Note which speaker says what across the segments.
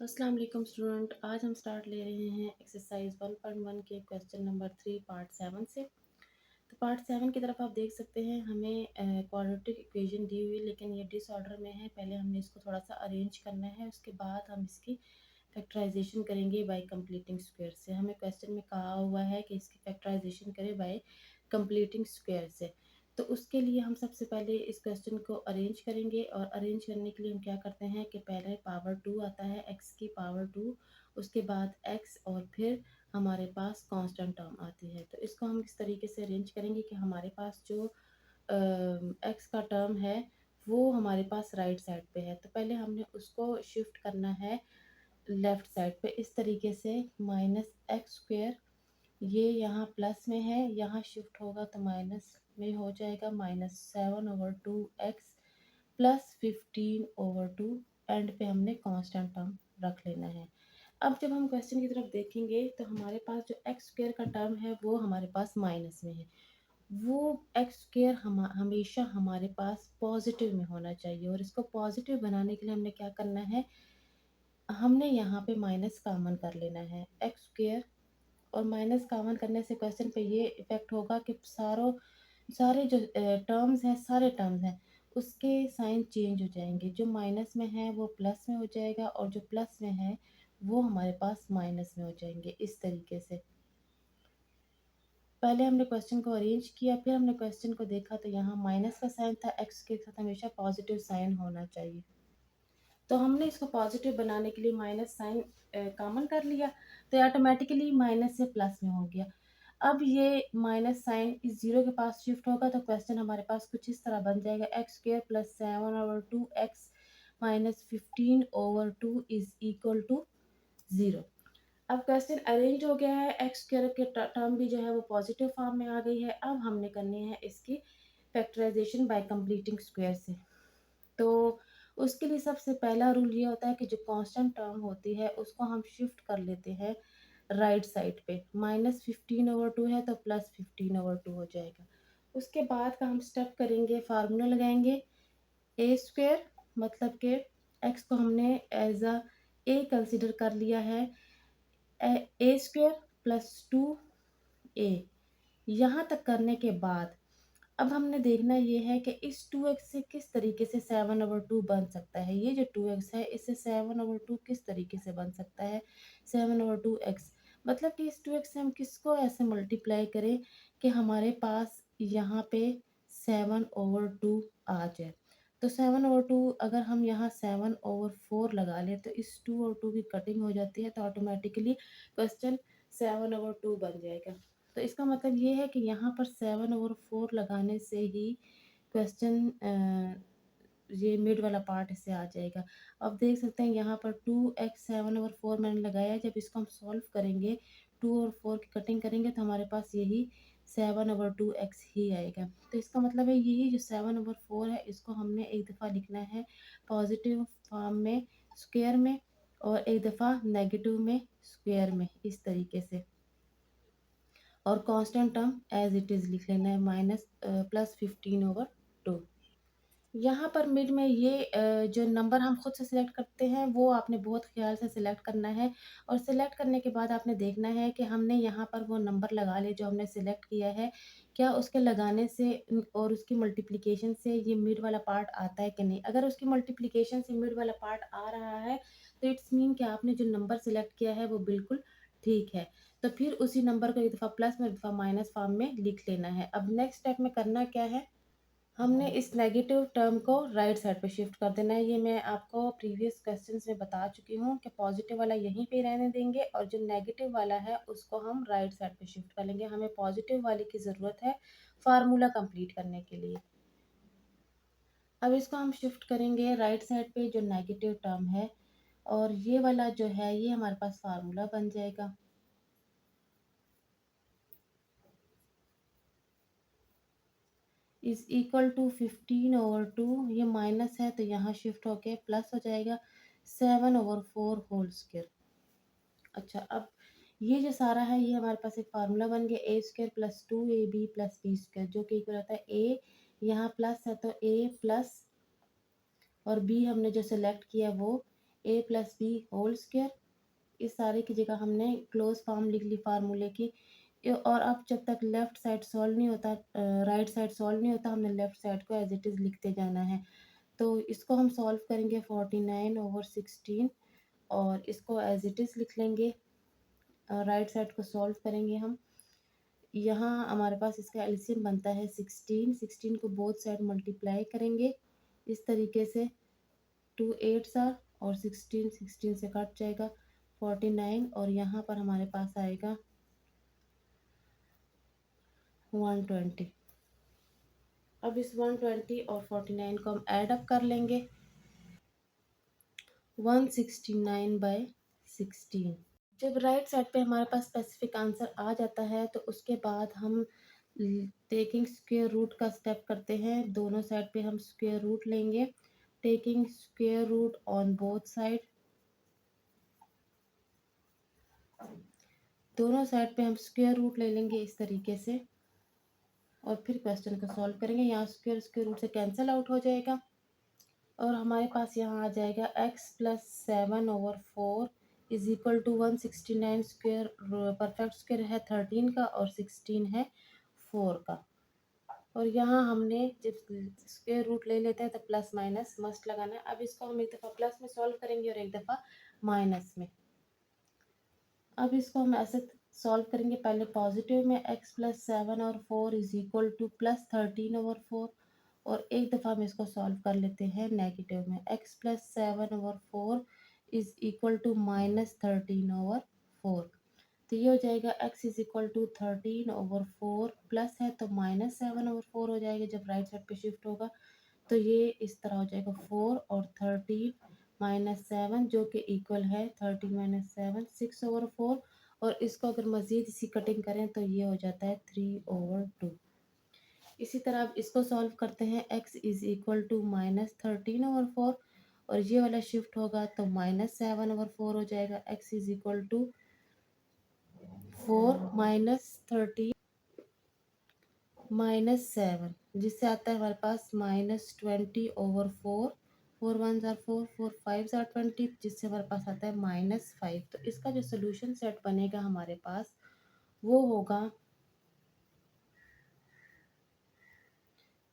Speaker 1: अस्सलाम वालेकुम स्टूडेंट। आज हम स्टार्ट ले रहे हैं एक्सरसाइज 1.1 के क्वेश्चन नंबर 3 पार्ट 7 से। तो पार्ट 7 की तरफ आप देख सकते हैं हमें क्वाड्रेटिक इक्वेशन दी हुई है, लेकिन ये डिसऑर्डर में है। पहले हमने इसको थोड़ा सा अरेंज करना है, उसके बाद हम इसकी फैक्टराइजेशन करेंगे बाय कंप्लीटिंग स्क्वायर से। हमें क्वेश्चन में कहा हुआ है कि इसकी फैक्टराइजेशन करें बाय कंप्लीटिंग स्क्वायर से। तो उसके लिए हम सबसे पहले इस क्वेश्चन को अरेंज करेंगे, और अरेंज करने के लिए हम क्या करते हैं कि पहले पावर 2 आता है, x की पावर 2, उसके बाद x, और फिर हमारे पास कांस्टेंट टर्म आती है। तो इसको हम किस तरीके से अरेंज करेंगे कि हमारे पास जो x का टर्म है वो हमारे पास राइट साइड पे है। तो पहले हमने उसको शिफ्ट करना है लेफ़्ट साइड पे इस तरीके से, माइनस एक्स स्क्वेयर, ये यहाँ प्लस में है, यहाँ शिफ्ट होगा तो माइनस में हो जाएगा, -7/2x प्लस 15/2। एंड पे हमने कांस्टेंट टर्म रख लेना है। अब जब हम क्वेश्चन की तरफ देखेंगे तो हमारे पास जो एक्स स्क्वेयर का टर्म है वो हमारे पास माइनस में है। वो एक्स स्क्वेयर हमेशा हमारे पास पॉजिटिव में होना चाहिए, और इसको पॉजिटिव बनाने के लिए हमने क्या करना है, हमने यहाँ पे माइनस कॉमन कर लेना है एक्स स्क्वेयर। और माइनस कॉमन करने से क्वेश्चन पे ये इफ़ेक्ट होगा कि सारे जो टर्म्स हैं, सारे टर्म्स हैं, उसके साइन चेंज हो जाएंगे। जो माइनस में है वो प्लस में हो जाएगा, और जो प्लस में है वो हमारे पास माइनस में हो जाएंगे। इस तरीके से पहले हमने क्वेश्चन को अरेंज किया, फिर हमने क्वेश्चन को देखा तो यहाँ माइनस का साइन था, एक्स के साथ हमेशा पॉजिटिव साइन होना चाहिए। तो हमने इसको पॉजिटिव बनाने के लिए माइनस साइन कॉमन कर लिया, तो ऑटोमेटिकली माइनस से प्लस में हो गया। अब ये माइनस साइन इस जीरो के पास शिफ्ट होगा, तो क्वेश्चन हमारे पास कुछ इस तरह बन जाएगा, X square plus 7/2x minus 15/2 is equal to 0। अब क्वेश्चन अरेंज हो गया है, एक्स स्क्वायर के टर्म भी जो है वो पॉजिटिव फॉर्म में आ गई है। अब हमने करनी है इसकी फैक्टराइजेशन बाय कंप्लीटिंग स्क्वायर से। तो उसके लिए सबसे पहला रूल ये होता है कि जो कांस्टेंट टर्म होती है उसको हम शिफ्ट कर लेते हैं राइट साइड पे। -15/2 है तो +15/2 हो जाएगा। उसके बाद का हम स्टेप करेंगे, फार्मूला लगाएंगे ए स्क्वेयर, मतलब कि एक्स को हमने एज अ ए कंसिडर कर लिया है, ए स्क्वेयर +2a। यहाँ तक करने के बाद अब हमने देखना ये है कि इस 2x से किस तरीके से 7/2 बन सकता है। ये जो 2x है इससे 7/2 किस तरीके से बन सकता है, 7/2x। मतलब कि इस 2x से हम किसको ऐसे मल्टीप्लाई करें कि हमारे पास यहाँ पे 7/2 आ जाए। तो 7/2 अगर हम यहाँ 7/4 लगा लें तो इस 2 और 2 की कटिंग हो जाती है, तो ऑटोमेटिकली क्वेश्चन 7/2 बन जाएगा। तो इसका मतलब ये है कि यहाँ पर 7/4 लगाने से ही क्वेश्चन ये मिड वाला पार्ट इससे आ जाएगा। अब देख सकते हैं यहाँ पर 2x 7/4 मैंने लगाया। जब इसको हम सॉल्व करेंगे, 2 और 4 की कटिंग करेंगे तो हमारे पास यही 7/2x ही आएगा। तो इसका मतलब है यही जो 7/4 है इसको हमने एक दफ़ा लिखना है पॉजिटिव फॉर्म में स्क्वायर में, और एक दफ़ा नेगेटिव में स्क्वायर में, इस तरीके से। और constant term as it is लिख लेना है, +15/2। यहाँ पर मिड में ये जो नंबर हम खुद से सिलेक्ट करते हैं वो आपने बहुत ख्याल से सिलेक्ट करना है, और सिलेक्ट करने के बाद आपने देखना है कि हमने यहाँ पर वो नंबर लगा लिए जो हमने सिलेक्ट किया है, क्या उसके लगाने से और उसकी मल्टीप्लिकेशन से ये मिड वाला पार्ट आता है कि नहीं। अगर उसकी मल्टीप्लिकेशन से मिड वाला पार्ट आ रहा है तो इट्स मीन कि आपने जो नंबर सिलेक्ट किया है वो बिल्कुल ठीक है। तो फिर उसी नंबर को एक दफ़ा प्लस में, एक दफ़ा माइनस फॉर्म में लिख लेना है। अब नेक्स्ट स्टेप में करना क्या है, हमने इस नेगेटिव टर्म को राइट साइड पे शिफ्ट कर देना है। ये मैं आपको प्रीवियस क्वेश्चंस में बता चुकी हूँ कि पॉजिटिव वाला यहीं पे रहने देंगे, और जो नेगेटिव वाला है उसको हम राइट साइड पे शिफ्ट कर लेंगे। हमें पॉजिटिव वाले की ज़रूरत है फार्मूला कंप्लीट करने के लिए। अब इसको हम शिफ्ट करेंगे राइट साइड पे जो नेगेटिव टर्म है, और ये वाला जो है ये हमारे पास फार्मूला बन जाएगा। इज इक्वल टू 15/2, ये माइनस है तो यहाँ शिफ्ट होके प्लस हो जाएगा, 7/4 होल स्क्वायर। अच्छा, अब ये जो सारा है ये हमारे पास एक फार्मूला बन गया, ए स्क्वायर +2ab + b स्क्वायर, जो कि इक्वल होता है ए, यहाँ प्लस है तो a प्लस, और b हमने जो सेलेक्ट किया वो ए प्लस बी होल स्क्वायर। इस सारे की जगह हमने क्लोज फॉर्म लिख ली फार्मूले की। और अब जब तक लेफ़्ट साइड सॉल्व नहीं होता, राइट साइड सॉल्व नहीं होता, हमने लेफ़्ट साइड को एज इट इज़ लिखते जाना है। तो इसको हम सॉल्व करेंगे 49/16 और इसको एज इट इज़ लिख लेंगे। राइट साइड को सॉल्व करेंगे हम। यहाँ हमारे पास इसका एलसीएम बनता है 16। 16 को बोथ साइड मल्टीप्लाई करेंगे इस तरीके से, 2 8 और 16 16 से कट जाएगा 49 और यहाँ पर हमारे पास आएगा 120। अब इस 120 और 49 को हम ऐड अप कर लेंगे, 169/16। जब राइट साइड पे हमारे पास स्पेसिफिक आंसर आ जाता है तो उसके बाद हम टेकिंग स्क्वायर रूट का स्टेप करते हैं। दोनों साइड पे हम स्क्वायर रूट लेंगे, taking square root on both side. दोनों साइड पे हम स्क्वायर रूट ले लेंगे इस तरीके से और फिर क्वेश्चन को सॉल्व करेंगे। यहाँ स्क्वायर स्क्वायर रूट से कैंसिल आउट हो जाएगा और हमारे पास यहाँ आ जाएगा x+7/4 is equal to 169 square, perfect square है 13 का और 16 है 4 का। और यहाँ हमने जब स्क्वायर रूट ले लेते हैं तो प्लस माइनस मस्ट लगाना है। अब इसको हम एक दफ़ा प्लस में सॉल्व करेंगे और एक दफ़ा माइनस में। अब इसको हम ऐसे सॉल्व करेंगे, पहले पॉजिटिव में x+7/4 इज इक्वल टू +13/4 और एक दफ़ा हम इसको सॉल्व कर लेते हैं नेगेटिव में, x+7/4 इज इक्वल टू -13/4। तो ये हो जाएगा x is equal to 13/4 plus है तो -7/4 हो जाएगा जब राइट साइड पे शिफ्ट होगा। तो ये इस तरह हो जाएगा 4 और 13 - 7 जो कि इक्वल है 13 - 7 6/4। और इसको अगर मज़ीद इसी कटिंग करें तो ये हो जाता है 3/2। इसी तरह अब इसको सॉल्व करते हैं, x इज इक्वल टू -13/4 और ये वाला शिफ्ट होगा तो -7/4 हो जाएगा। x इज इक्वल टू 4 - 13 -7 जिससे आता है हमारे पास -20/4। 4 1 ज़ार 4, 4 5 ज़ार 20 जिससे हमारे पास आता है -5। तो इसका जो सोल्यूशन सेट बनेगा हमारे पास वो होगा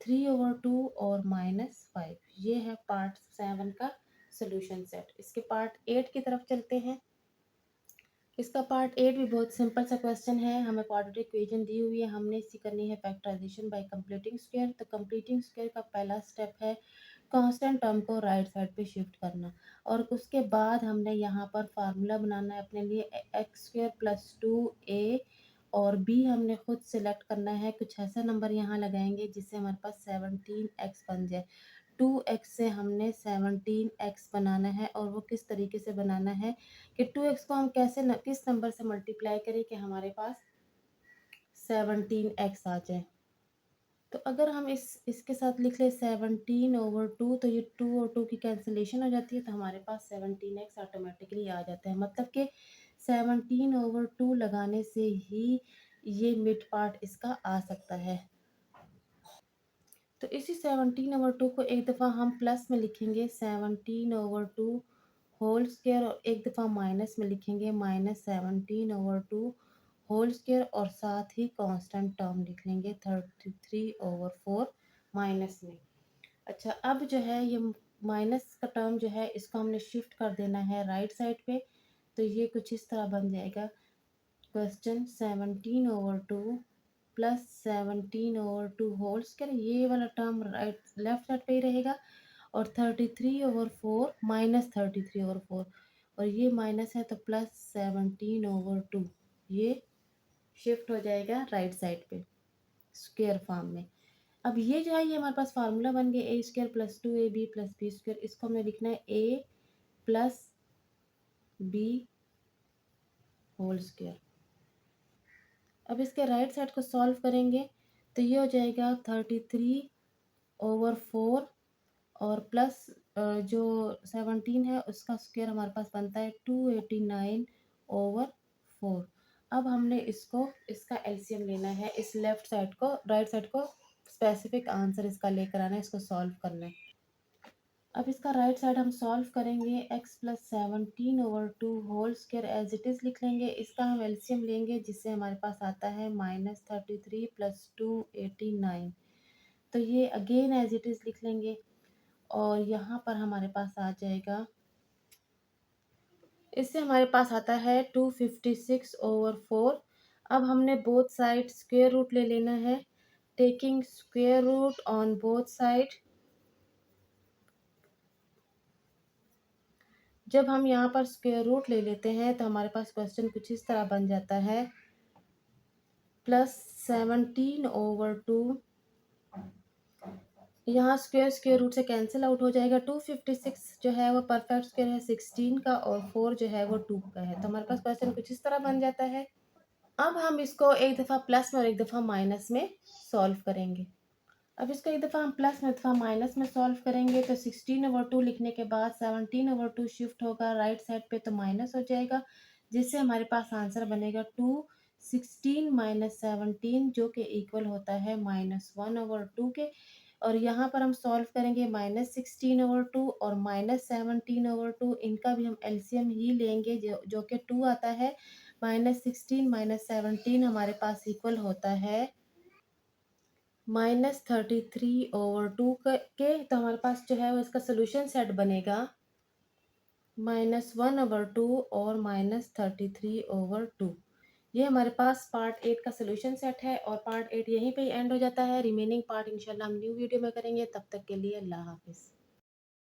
Speaker 1: 3/2 और -5। ये है पार्ट 7 का सोल्यूशन सेट। इसके पार्ट 8 की तरफ चलते हैं। इसका पार्ट 8 भी बहुत सिंपल सा क्वेश्चन है। हमें क्वाड्रेटिक इक्वेशन दी हुई है, हमने इसकी करनी है फैक्टराइजेशन बाय कंप्लीटिंग स्क्वायर। तो कंप्लीटिंग स्क्वायर का पहला स्टेप है कांस्टेंट टर्म को राइट साइड पे शिफ्ट करना और उसके बाद हमने यहाँ पर फार्मूला बनाना है अपने लिए, x² + 2a और b हमने खुद सेलेक्ट करना है। कुछ ऐसा नंबर यहाँ लगाएंगे जिससे हमारे पास 17x बन जाए। 2x से हमने 17x बनाना है और वो किस तरीके से बनाना है कि 2x को हम कैसे किस नंबर से मल्टीप्लाई करें कि हमारे पास 17x आ जाए। तो अगर हम इसके साथ लिख ले 17/2 तो ये 2 और 2 की कैंसिलेशन हो जाती है तो हमारे पास 17x ऑटोमेटिकली आ जाता है। मतलब कि 17/2 लगाने से ही ये मिड पार्ट इसका आ सकता है। तो इसी 17/2 को एक दफ़ा हम प्लस में लिखेंगे 17/2 होल स्क्वायर और एक दफ़ा माइनस में लिखेंगे -17/2 होल स्क्वायर और साथ ही कांस्टेंट टर्म लिख लेंगे 33/4 माइनस में। अच्छा, अब जो है ये माइनस का टर्म जो है इसको हमने शिफ्ट कर देना है राइट साइड पे। तो ये कुछ इस तरह बन जाएगा क्वेश्चन 17/2 प्लस 17/2 होल स्क्वायर, ये वाला टर्म राइट लेफ्ट साइड पे ही रहेगा और 33/4 -33/4 और ये माइनस है तो प्लस 17/2 ये शिफ्ट हो जाएगा राइट साइड पे स्क्वायर फॉर्म में। अब ये जो है ये हमारे पास फार्मूला बन गया a² + 2ab + b²। इसको हमें लिखना है a + b होल स्क्वायर। अब इसके राइट साइड को सॉल्व करेंगे तो ये हो जाएगा 33/4 और प्लस जो 17 है उसका स्क्वायर हमारे पास बनता है 289/4। अब हमने इसका एलसीएम लेना है, इस लेफ्ट साइड को राइट साइड को स्पेसिफिक आंसर इसका लेकर आना है, इसको सॉल्व करना है। अब इसका राइट साइड हम सॉल्व करेंगे। x plus 17/2 whole square as it is लिख लेंगे। इसका हम एलसीएम लेंगे जिससे हमारे पास आता है -33 प्लस 2 89। तो ये अगेन एज इट इज़ लिख लेंगे और यहाँ पर हमारे पास आ जाएगा, इससे हमारे पास आता है 256/4। अब हमने बोथ साइड स्क्वायर रूट ले लेना है। Taking square root on both side, जब हम यहाँ पर स्क्वायर रूट ले लेते हैं तो हमारे पास क्वेश्चन कुछ इस तरह बन जाता है, +17/2। यहाँ स्क्वायर स्क्वायर रूट से कैंसिल आउट हो जाएगा। 256 जो है वो परफेक्ट स्क्वायर है 16 का और 4 जो है वो 2 का है। तो हमारे पास क्वेश्चन कुछ इस तरह बन जाता है। अब हम इसको एक दफ़ा प्लस में और एक दफ़ा माइनस में सॉल्व करेंगे। अब इसको एक दफ़ा हम प्लस में एक दफ़ा माइनस में सॉल्व करेंगे तो 16/2 लिखने के बाद 17/2 शिफ्ट होगा राइट साइड पे तो माइनस हो जाएगा, जिससे हमारे पास आंसर बनेगा 216 माइनस 17 जो कि इक्वल होता है -1/2 के। और यहाँ पर हम सॉल्व करेंगे -16/2 और -17/2, इनका भी हम एलसीएम ही लेंगे जो कि 2 आता है। -16 माइनस 17 हमारे पास इक्वल होता है -33/2 के। तो हमारे पास जो है वो इसका सोल्यूशन सेट बनेगा -1/2 और -33/2। ये हमारे पास पार्ट 8 का सोल्यूशन सेट है और पार्ट 8 यहीं पे ही एंड हो जाता है। रिमेनिंग पार्ट इंशाल्लाह हम न्यू वीडियो में करेंगे। तब तक के लिए अल्लाह हाफिज़।